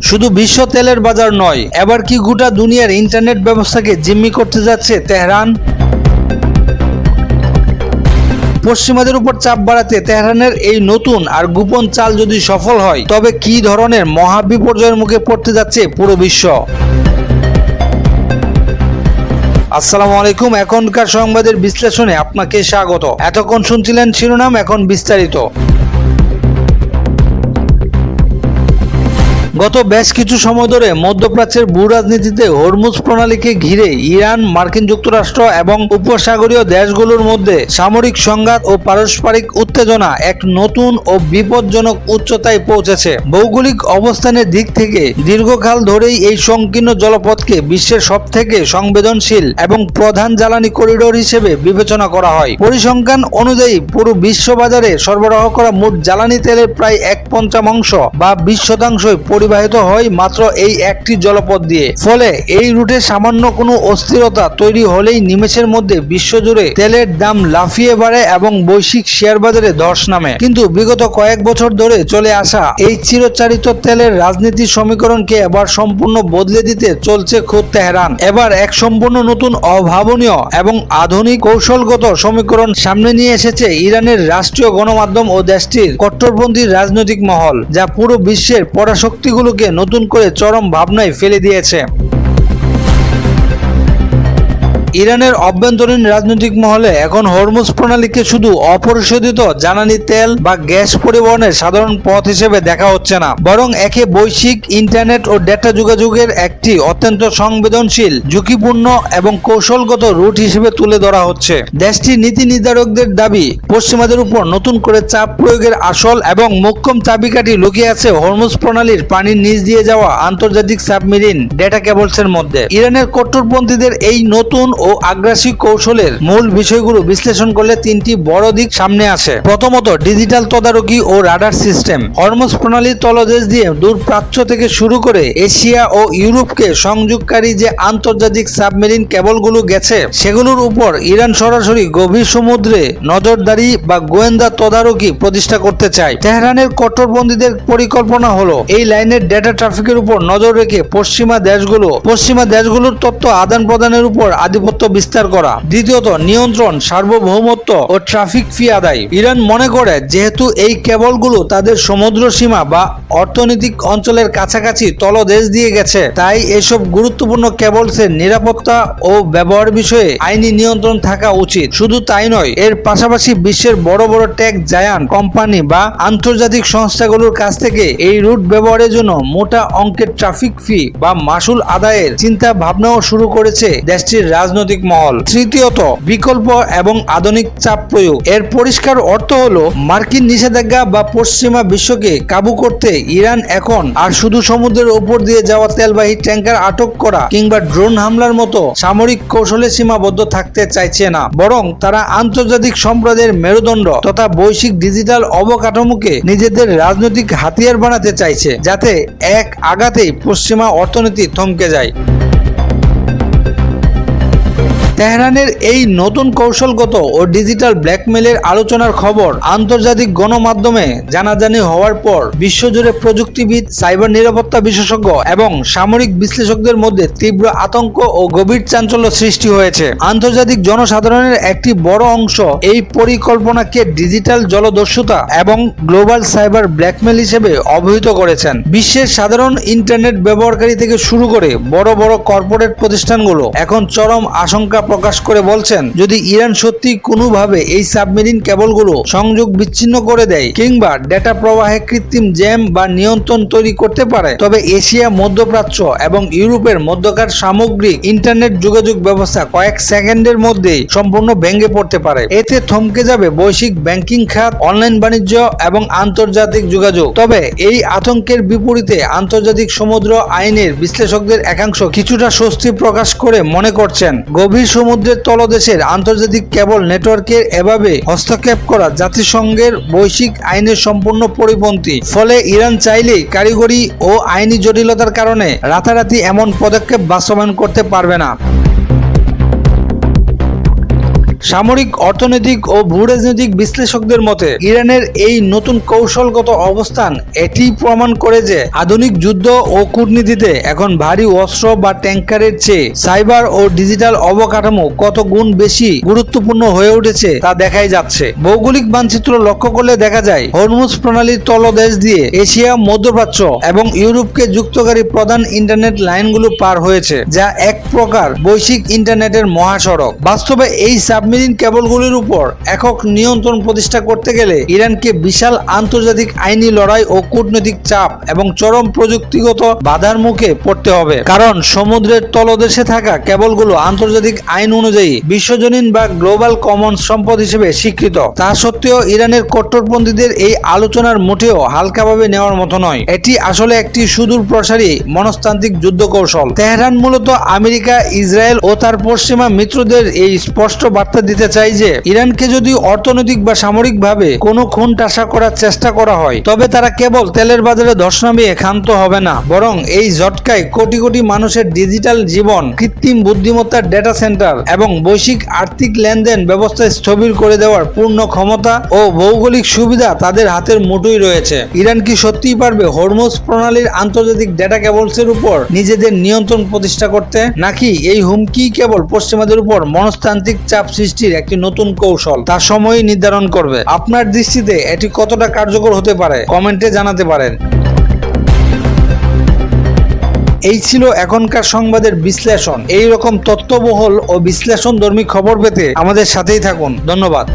শুধু বিশ্ব তেলের বাজার নয়, এবার কি গোটা দুনিয়ার ইন্টারনেট ব্যবস্থাকে জিম্মি করতে যাচ্ছে তেহরান? পশ্চিমাদের উপর চাপ বাড়াতে তেহরানের এই নতুন আর গোপন চাল যদি সফল হয়, তবে কি ধরনের মহা বিপর্যয়ের মুখে পড়তে যাচ্ছে পুরো বিশ্ব? আসসালামু আলাইকুম, এখনকার সংবাদের বিশ্লেষণে আপনাকে স্বাগত। এতক্ষণ শুনছিলেন শিরোনাম, এখন বিস্তারিত। গত বেশ কিছু সময় ধরে মধ্যপ্রাচ্যের ভূ রাজনীতিতে হরমুজ প্রণালীকে ঘিরে ইরান, মার্কিন যুক্তরাষ্ট্র এবং উপসাগরীয় দেশগুলোর মধ্যে সামরিক সংঘাত ও পারস্পরিক উত্তেজনা এক নতুন ও বিপজ্জনক উচ্চতায় পৌঁছেছে। ভৌগোলিক অবস্থানের দিক থেকে দীর্ঘকাল ধরেই এই সংকীর্ণ জলপথকে বিশ্বের সবথেকে সংবেদনশীল এবং প্রধান জ্বালানি করিডোর হিসেবে বিবেচনা করা হয়। পরিসংখ্যান অনুযায়ী পুরো বিশ্ববাজারে সরবরাহ করা মোট জ্বালানি তেলের প্রায় 1/5 বা 20% পরিবাহিত হয় মাত্র এই একটি জলপথ দিয়ে। ফলে এই রুটে সামান্য কোনো অস্থিরতা তৈরি হলেই নিমেষের মধ্যে বিশ্বজুড়ে তেলের দাম লাফিয়ে বাড়ে এবং বৈশ্বিক শেয়ার বাজারে ধস নামে। কিন্তু বিগত কয়েক বছর ধরে চলে আসা এই চিরচারিত তেলের রাজনীতির সমীকরণকে এবার সম্পূর্ণ বদলে দিতে চলছে খোদ তেহরান। এবার এক সম্পূর্ণ নতুন, অভাবনীয় এবং আধুনিক কৌশলগত সমীকরণ সামনে নিয়ে এসেছে ইরানের রাষ্ট্রীয় গণমাধ্যম ও দেশটির কট্টরপন্থী রাজনৈতিক মহল, যা পুরো বিশ্বের পরাশক্তিগুলোকে নতুন করে চরম ভাবনায় ফেলে দিয়েছে। ইরানের অভ্যন্তরীণ রাজনৈতিক মহলে এখন হরমুজ প্রণালীকে শুধু অপরিশোধিত জ্বালানি তেল বা গ্যাস পরিবহনের সাধারণ পথ হিসেবে দেখা হচ্ছে না, বরং একে বৈশ্বিক ইন্টারনেট ও ডেটা যোগাযোগের একটি অত্যন্ত সংবেদনশীল, ঝুঁকিপূর্ণ এবং কৌশলগত রুট হিসেবে তুলে ধরা হচ্ছে। দেশটির নীতি নির্ধারকদের দাবি, পশ্চিমাদের উপর নতুন করে চাপ প্রয়োগের আসল এবং মোক্ষম চাবিকাঠি লুকিয়ে আছে হরমুজ প্রণালীর পানির নিচ দিয়ে যাওয়া আন্তর্জাতিক সাবমেরিন ডেটা কেবলসের মধ্যে। ইরানের কট্টরপন্থীদের এই নতুন ও আগ্রাসী কৌশলের মূল বিষয়গুলো বিশ্লেষণ করলে তিনটি বড় দিক সামনে আসে। প্রথমত, ডিজিটাল তদারকি ও রাডার সিস্টেম। হরমুজ প্রণালীর তলদেশ দিয়ে দূর প্রাচ্য থেকে শুরু করে এশিয়া ও ইউরোপকে সংযোগকারী যে আন্তর্জাতিক সাবমেরিন কেবলগুলো গেছে, সেগুলোর উপর ইরান সরাসরি গভীর সমুদ্রে নজরদারি বা গোয়েন্দা তদারকি প্রতিষ্ঠা করতে চায়। তেহরানের কট্টরপন্থীদের পরিকল্পনা হলো এই লাইনের ডেটা ট্রাফিকের উপর নজর রেখে পশ্চিমা দেশগুলোর তথ্য আদান প্রদানের উপর আধিপত্য বিস্তার করা। দ্বিতীয়ত, নিয়ন্ত্রণ, সার্বভৌমত্ব ও ট্রাফিক ফি আদায়। ইরান মনে করে যেহেতু এই কেবলগুলো তাদের সমুদ্র সীমা বা অর্থনৈতিক অঞ্চলের কাছাকাছি তলদেশ দিয়ে গেছে, তাই এসব গুরুত্বপূর্ণ কেবলসের নিরাপত্তা ও ব্যবহার বিষয়ে আইনি নিয়ন্ত্রণ থাকা উচিত। শুধু তাই নয়, এর পাশাপাশি বিশ্বের বড় বড় টেক জায়ান্ট কোম্পানি বা আন্তর্জাতিক সংস্থাগুলোর কাছ থেকে এই রুট ব্যবহারের জন্য মোটা অঙ্কের ট্রাফিক ফি বা মাসুল আদায়ের চিন্তা ভাবনাও শুরু করেছে দেশটির রাজনৈতিক মহল। তৃতীয়ত, বিকল্প এবং আধুনিক চাপ প্রয়োগ। এর পরিষ্কার অর্থ হলো মার্কিন নিষেধাজ্ঞা বা পশ্চিমা বিশ্বকে কাবু করতে ইরান এখন আর শুধু সমুদ্রের উপর দিয়ে যাওয়া তেলবাহী ট্যাঙ্কার আটক করা কিংবা ড্রোন হামলার মতো সামরিক কৌশলে সীমাবদ্ধ থাকতে চাইছে না, বরং তারা আন্তর্জাতিক সম্প্রদায়ের মেরুদণ্ড তথা বৈশ্বিক ডিজিটাল অবকাঠামোকে নিজেদের রাজনৈতিক হাতিয়ার বানাতে চাইছে, যাতে এক আঘাতেই পশ্চিমা অর্থনীতি থমকে যায়। তেহরানের এই নতুন কৌশলগত ও ডিজিটাল ব্ল্যাকমেলের আলোচনার খবর আন্তর্জাতিক গণমাধ্যমে জানাজানি হওয়ার পর বিশ্বজুড়ে প্রযুক্তিবিদ, সাইবার নিরাপত্তা বিশেষজ্ঞ এবং সামরিক বিশ্লেষকদের মধ্যে তীব্র আতঙ্ক ও গভীর চাঞ্চল্য সৃষ্টি হয়েছে। আন্তর্জাতিক জনসাধারণের একটি বড় অংশ এই পরিকল্পনাকে ডিজিটাল জলদস্যুতা এবং গ্লোবাল সাইবার ব্ল্যাকমেল হিসেবে অভিহিত করেছেন। বিশ্বের সাধারণ ইন্টারনেট ব্যবহারকারী থেকে শুরু করে বড় বড় কর্পোরেট প্রতিষ্ঠানগুলো এখন চরম আশঙ্কা প্রকাশ করে বলছেন, যদি ইরান সত্যি কোনোভাবে এই সাবমেরিন কেবলগুলো সংযোগ বিচ্ছিন্ন করে দেয় কিংবা ডেটা প্রবাহে কৃত্রিম জ্যাম বা নিয়ন্ত্রণ তৈরি করতে পারে, তবে এশিয়া, মধ্যপ্রাচ্য এবং ইউরোপের মধ্যকার সামগ্রিক ইন্টারনেট যোগাযোগ ব্যবস্থা কয়েক সেকেন্ডের মধ্যেই সম্পূর্ণ ভেঙে পড়তে পারে। এতে থমকে যাবে বৈশ্বিক ব্যাংকিং খাত, অনলাইন বাণিজ্য এবং আন্তর্জাতিক যোগাযোগ। তবে এই আতঙ্কের বিপরীতে আন্তর্জাতিক সমুদ্র আইনের বিশ্লেষকদের একাংশ কিছুটা স্বস্তি প্রকাশ করে মনে করছেন, গভীর সমুদ্রের তলদেশের আন্তর্জাতিক কেবল নেটওয়ার্কের এভাবে হস্তক্ষেপ করা জাতিসংঘের বৈশ্বিক আইনের সম্পূর্ণ পরিপন্থী। ফলে ইরান চাইলেই কারিগরি ও আইনি জটিলতার কারণে রাতারাতি এমন পদক্ষেপ বাস্তবায়ন করতে পারবে না। সামরিক, অর্থনৈতিক ও ভূরাজনৈতিক বিশ্লেষকদের মতে ইরানের এই নতুন কৌশলগত অবস্থান এটি প্রমাণ করে যে আধুনিক যুদ্ধ ও কূটনীতিতে এখন ভারী অস্ত্র বা ট্যাঙ্কারের চেয়ে সাইবার ও ডিজিটাল অবকাঠামো কত গুণ বেশি গুরুত্বপূর্ণ হয়ে উঠেছে তা দেখাই যাচ্ছে। ভৌগোলিক মানচিত্র লক্ষ্য করলে দেখা যায় হরমুজ প্রণালীর তলদেশ দিয়ে এশিয়া, মধ্যপ্রাচ্য এবং ইউরোপকে যুক্তকারী প্রধান ইন্টারনেট লাইনগুলো পার হয়েছে, যা এক প্রকার বৈশ্বিক ইন্টারনেটের মহাসড়ক। বাস্তবে এই সাবমেরিন কেবলগুলির উপর একক নিয়ন্ত্রণ প্রতিষ্ঠা করতে গেলে ইরানকে বিশাল আন্তর্জাতিক আইনি লড়াই ও কূটনৈতিক চাপ এবং চরম প্রযুক্তিগত বাধার মুখে পড়তে হবে, কারণ সমুদ্রের তলদেশে থাকা কেবলগুলো আন্তর্জাতিক আইন অনুযায়ী বিশ্বজনীন বা গ্লোবাল কমন সম্পদ হিসেবে স্বীকৃত। তা সত্ত্বেও ইরানের কট্টরপন্থীদের এই আলোচনার মোটেও হালকাভাবে নেওয়ার মতো নয়। এটি আসলে একটি সুদূর প্রসারী মনস্তান্ত্রিক যুদ্ধ কৌশল। তেহরান মূলত আমেরিকা, ইসরায়েল ও তার পশ্চিমা মিত্রদের এই স্পষ্ট বার্তা দিতে চাই যে ইরানকে যদি অর্থনৈতিক বা সামরিকভাবে কোনো খুন টাসা করার চেষ্টা করা হয় তবে তারা কেবল তেলের বাজারে ধস নামিয়ে ক্ষান্ত হবে না, বরং এই ঝটকায় কোটি কোটি মানুষের ডিজিটাল জীবন, কৃত্রিম বুদ্ধিমত্তার ডেটা সেন্টার এবং বৈশ্বিক আর্থিক লেনদেন ব্যবস্থা স্থবির করে দেওয়ার পূর্ণ ক্ষমতা ও ভৌগোলিক সুবিধা তাদের হাতের মুঠোয় রয়েছে। ইরান কি সত্যিই পারবে হরমুজ প্রণালীর আন্তর্জাতিক ডেটা কেবলসের উপর নিজেদের নিয়ন্ত্রণ প্রতিষ্ঠা করতে, নাকি এই হুমকি কেবল পশ্চিমাদের উপর মনস্তান্ত্রিক চাপ সৃষ্টির একটি নতুন কৌশল? তা সময়ই নির্ধারণ করবে। আপনার দৃষ্টিতে এটি কতটা কার্যকর হতে পারে কমেন্টে জানাতে পারেন। এই ছিল এখনকার সংবাদের বিশ্লেষণ। এই রকম তথ্যবহুল ও বিশ্লেষণধর্মী খবর পেতে আমাদের সাথেই থাকুন। ধন্যবাদ।